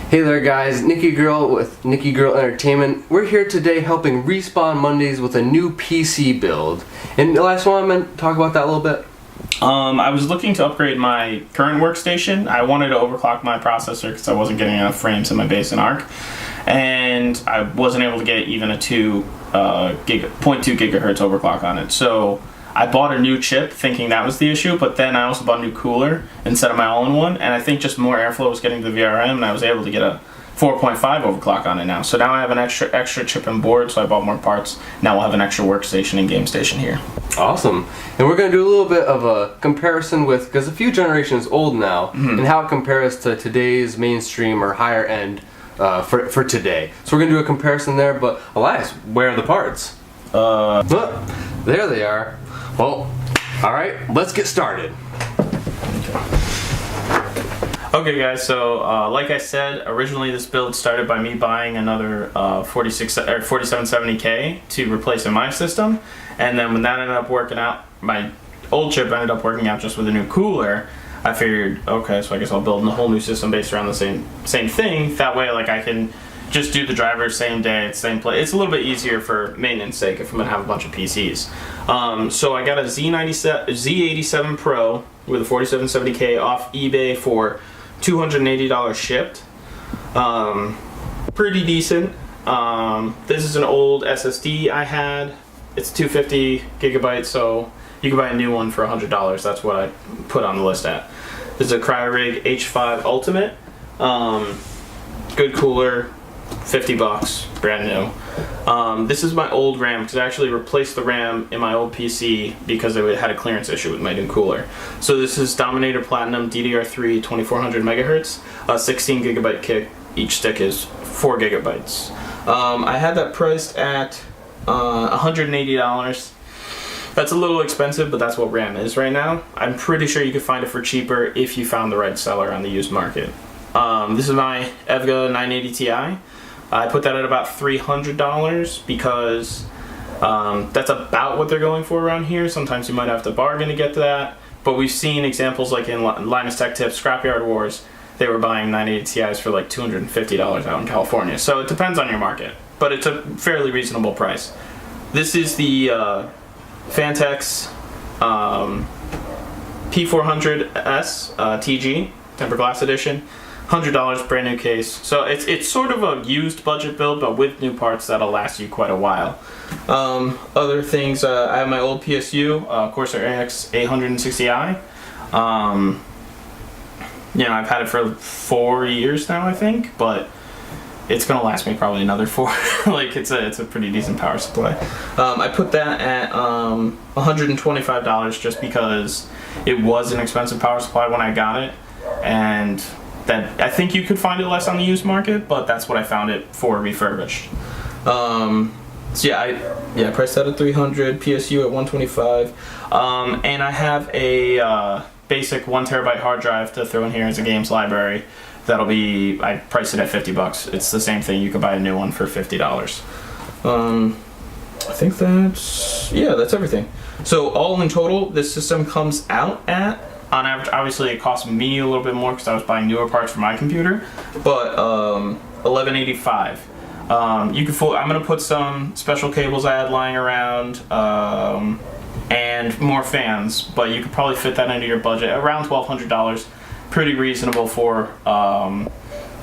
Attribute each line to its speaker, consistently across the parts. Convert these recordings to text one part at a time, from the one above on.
Speaker 1: Hey there guys, NickyGurl with NickyGurl Entertainment. We're here today helping Respawn Mondays with a new PC build. And the last one, I'm going to talk about that a little bit.
Speaker 2: I was looking to upgrade my current workstation. I wanted to overclock my processor because I wasn't getting enough frames in my base and arc. And I wasn't able to get even a 0.2 gigahertz overclock on it. So I bought a new chip thinking that was the issue, but then I also bought a new cooler instead of my all-in-one, and I think just more airflow was getting to the VRM, and I was able to get a 4.5 overclock on it now. So now I have an extra chip and board, so I bought more parts. Now we'll have an extra workstation and game station here.
Speaker 1: Awesome. And we're going to do a little bit of a comparison with, because a few generations old now, and how it compares to today's mainstream or higher end for today. So we're going to do a comparison there, but Elias, where are the parts? There they are. Well, alright, let's get started.
Speaker 2: Okay guys, so like I said, originally this build started by me buying another 4770K to replace in my system, and then when that ended up working out, my old chip ended up working out just with a new cooler. I figured, okay, so I guess I'll build a whole new system based around the same thing. That way, like, I can just do the drivers same day, same place. It's a little bit easier for maintenance sake if I'm gonna have a bunch of PCs. So I got a Z87 Pro with a 4770K off eBay for $280 shipped. Pretty decent. This is an old SSD I had. It's 250 gigabytes, so you can buy a new one for $100. That's what I put on the list at. This is a Cryorig H5 Ultimate. Good cooler. 50 bucks, brand new. This is my old RAM because I actually replaced the RAM in my old PC because it had a clearance issue with my new cooler. So this is Dominator Platinum DDR3 2400 megahertz, 16 gigabyte kit. Each stick is 4 gigabytes. I had that priced at $180. That's a little expensive, but that's what RAM is right now. I'm pretty sure you could find it for cheaper if you found the right seller on the used market. This is my EVGA 980 Ti. I put that at about $300 because that's about what they're going for around here. Sometimes you might have to bargain to get to that, but we've seen examples like in Linus Tech Tips, Scrapyard Wars, they were buying 980 Ti's for like $250 out in California. So it depends on your market, but it's a fairly reasonable price. This is the Phanteks p400s TG, tempered glass edition. $100, brand new case. So it's sort of a used budget build, but with new parts that'll last you quite a while. Other things, I have my old PSU, Corsair AX 860i. You know, I've had it for 4 years now, I think, but it's gonna last me probably another 4. Like it's a pretty decent power supply. I put that at $125 just because it was an expensive power supply when I got it, and that I think you could find it less on the used market, but that's what I found it for refurbished. So yeah, I priced that at $300, PSU at $125, and I have a basic 1 terabyte hard drive to throw in here as a games library. That'll be, I priced it at 50 bucks. It's the same thing. You could buy a new one for $50. I think that's everything. So all in total, this system comes out at, on average, obviously it cost me a little bit more because I was buying newer parts for my computer, but $1185. You can I'm gonna put some special cables I had lying around and more fans, but you could probably fit that into your budget around $1,200. Pretty reasonable for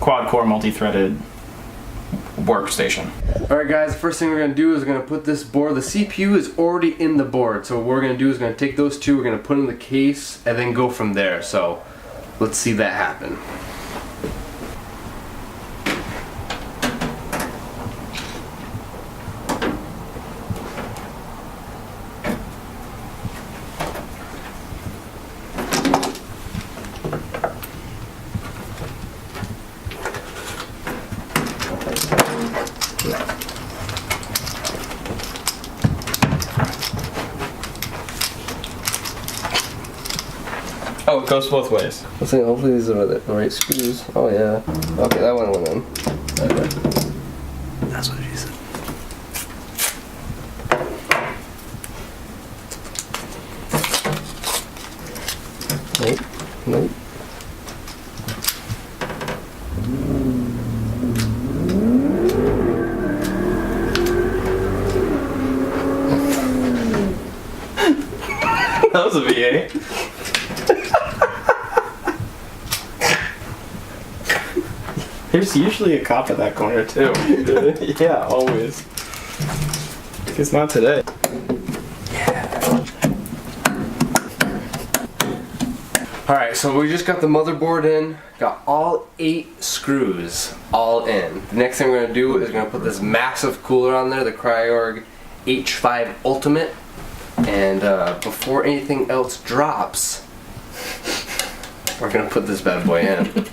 Speaker 2: quad-core multi-threaded workstation.
Speaker 1: Alright guys, the first thing we're going to do is we're going to put this board, the CPU is already in the board, so what we're going to do is we're going to take those two, we're going to put in the case, and then go from there. So let's see that happen.
Speaker 2: Oh, it goes both ways.
Speaker 1: Let's see, hopefully these are the right screws. Oh yeah. Okay, that one went in. Okay. That's what she said. Nope. Nope.
Speaker 2: That was a V8. There's usually a cop at that corner too. Yeah, always. It's not today.
Speaker 1: Alright, so we just got the motherboard in, got all 8 screws all in. The next thing we're going to do is we're going to put this massive cooler on there, the Cryorg H5 Ultimate. And before anything else drops, we're going to put this bad boy in.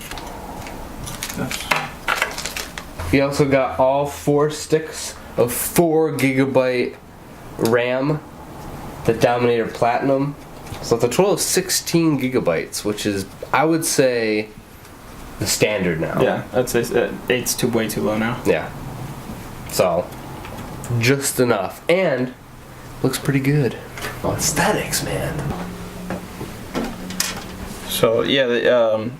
Speaker 1: We also got all 4 sticks of 4GB RAM, the Dominator Platinum. So it's a total of 16 gigabytes, which is, I would say, the standard now.
Speaker 2: Yeah, I'd say 8's way too low now.
Speaker 1: Yeah. So, just enough. And, looks pretty good. Oh, aesthetics, man.
Speaker 2: So, yeah,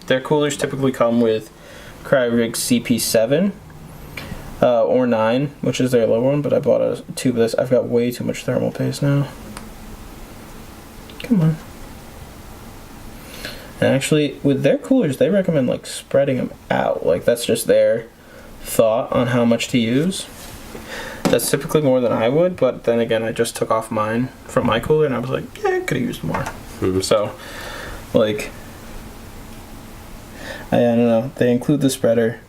Speaker 2: their coolers typically come with Cryorig CP7 or 9, which is their lower one, but I bought a tube of this. I've got way too much thermal paste now. Come on. And actually, with their coolers, they recommend like spreading them out. Like that's just their thought on how much to use. That's typically more than I would, but then again, I just took off mine from my cooler, and I was like, yeah, I could have used more. So, like, I don't know. They include the spreader.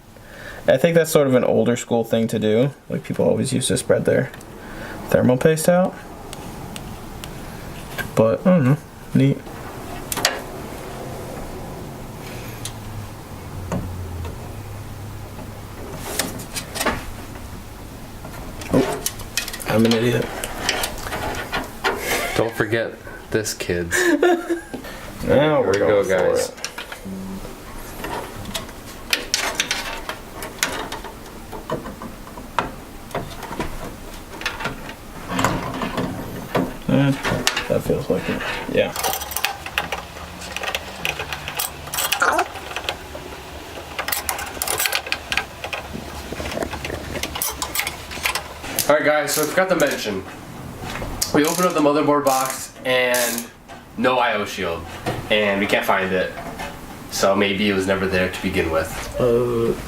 Speaker 2: I think that's sort of an older school thing to do. Like people always used to spread their thermal paste out. But, I don't know, neat. Oh, I'm an idiot.
Speaker 1: Don't forget this, kids.
Speaker 2: Now
Speaker 1: Here we go, guys.
Speaker 2: That feels like it. Yeah.
Speaker 1: Alright guys, so I forgot to mention. We opened up the motherboard box and no I/O shield. And we can't find it. So maybe it was never there to begin with.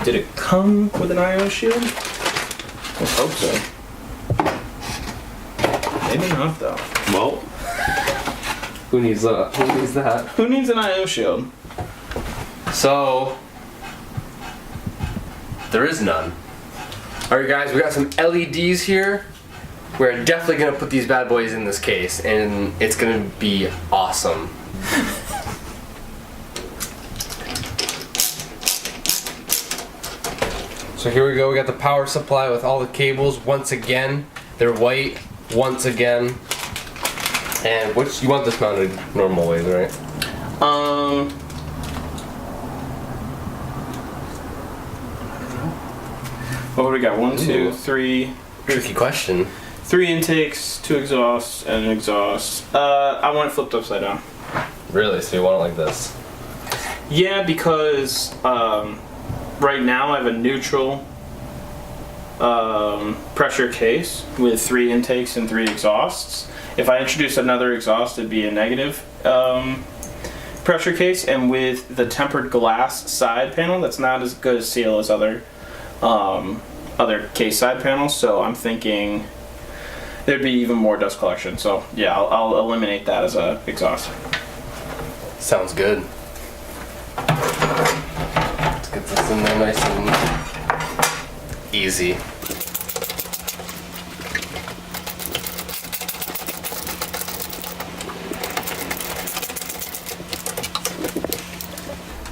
Speaker 2: Did it come with an I/O shield? I hope so. Maybe not though.
Speaker 1: Well, who needs that? Who needs that?
Speaker 2: Who needs an I/O shield?
Speaker 1: So, there is none. Alright guys, we got some LEDs here. We're definitely going to put these bad boys in this case, and it's going to be awesome. So here we go, we got the power supply with all the cables once again. They're white once again. And which, you want this mounted normal ways, right?
Speaker 2: What do we got? 1, 2, 3.
Speaker 1: Tricky question.
Speaker 2: 3 intakes, 2 exhausts, and an exhaust. I want it flipped upside down.
Speaker 1: Really? So you want it like this?
Speaker 2: Yeah, because right now I have a neutral pressure case with 3 intakes and 3 exhausts. If I introduce another exhaust, it'd be a negative pressure case, and with the tempered glass side panel, that's not as good a seal as other case side panels. So I'm thinking there'd be even more dust collection. So yeah, I'll eliminate that as a exhaust.
Speaker 1: Sounds good. Let's get this in there nice and easy.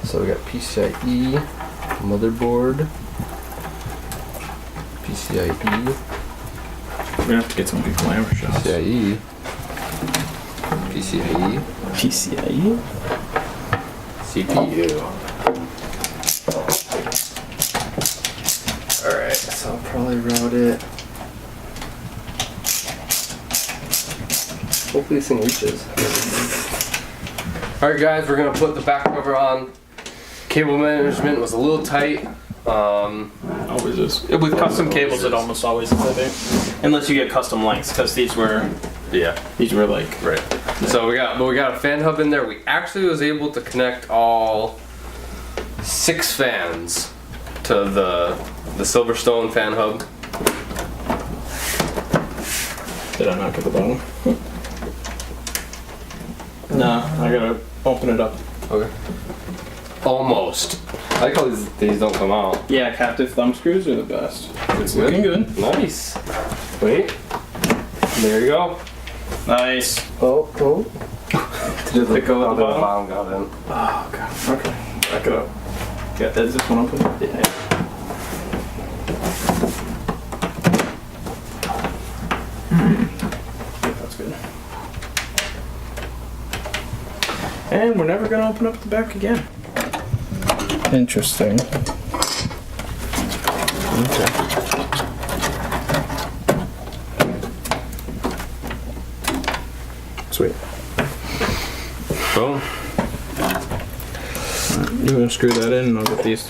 Speaker 1: So we got PCIe, motherboard, PCIe,
Speaker 2: We're gonna have to get some good glamour shots.
Speaker 1: PCIe,
Speaker 2: PCIe?
Speaker 1: CPU. Alright, so I'll probably route it. Hopefully this thing reaches. Alright guys, we're gonna put the back cover on. Cable management was a little tight.
Speaker 2: Always is. With custom cables, it almost always is, I think. Unless you get custom lengths, because these were
Speaker 1: Yeah.
Speaker 2: like
Speaker 1: Right. So we got a fan hub in there. We actually was able to connect all 6 fans to the Silverstone fan hub.
Speaker 2: Did I not get the bottom? No, I gotta open it up.
Speaker 1: Okay. Almost. I like how these don't come out.
Speaker 2: Yeah, captive thumb screws are the best.
Speaker 1: It's
Speaker 2: Looking good.
Speaker 1: Nice. Wait. There you go.
Speaker 2: Nice.
Speaker 1: Oh.
Speaker 2: Did it let go at the bottom?
Speaker 1: bottom got in.
Speaker 2: Oh, God. Okay. Back it up. Yeah, is this one open? Yeah. That's good. And we're never gonna open up the back again. Interesting. Okay. Sweet.
Speaker 1: Boom.
Speaker 2: You're gonna screw that in and I'll get these.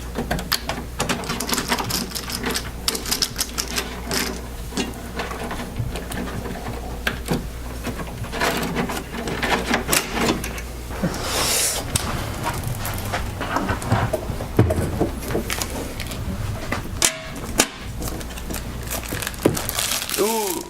Speaker 1: Ooh.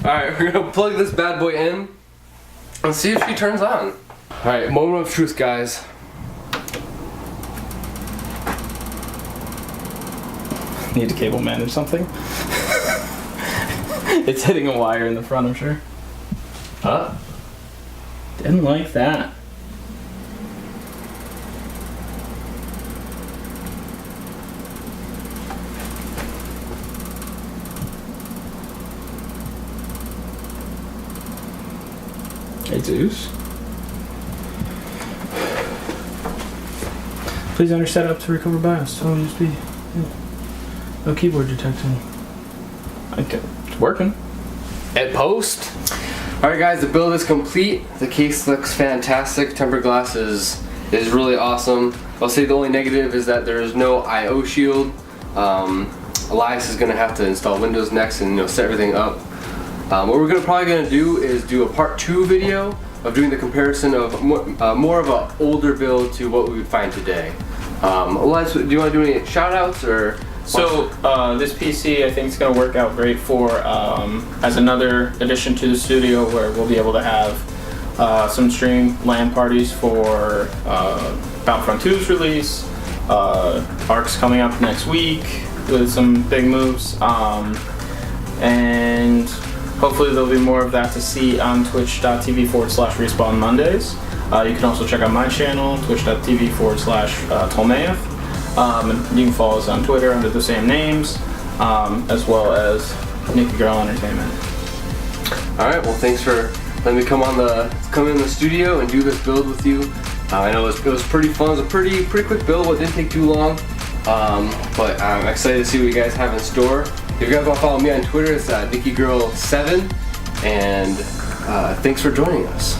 Speaker 1: Alright, we're gonna plug this bad boy in and see if she turns on. Alright, moment of truth, guys.
Speaker 2: Need to cable manage something. It's hitting a wire in the front, I'm sure.
Speaker 1: Huh?
Speaker 2: Didn't like that. Hey, Zeus. Please enter setup to recover BIOS. Oh, USB. No keyboard detection. Okay, it's working.
Speaker 1: At post. Alright guys, the build is complete. The case looks fantastic. Tempered glass is really awesome. I'll say the only negative is that there is no I/O shield. Elias is gonna have to install Windows next and set everything up. What we're probably gonna do is do a part 2 video of doing the comparison of more of an older build to what we would find today. Elias, do you want to do any shout outs or?
Speaker 2: So this PC I think is going to work out great for as another addition to the studio where we'll be able to have some stream LAN parties for Battlefront 2's release, Ark's coming up next week with some big moves, and hopefully there'll be more of that to see on twitch.tv/respawn Mondays. You can also check out my channel, twitch.tv/Tolmaev. And you can follow us on Twitter under the same names, as well as NickyGurl Entertainment.
Speaker 1: Alright, well thanks for letting me come in the studio and do this build with you. I know it was pretty fun. It was a pretty quick build. It didn't take too long. But I'm excited to see what you guys have in store. If you guys want to follow me on Twitter, it's NickyGurl7. And thanks for joining us.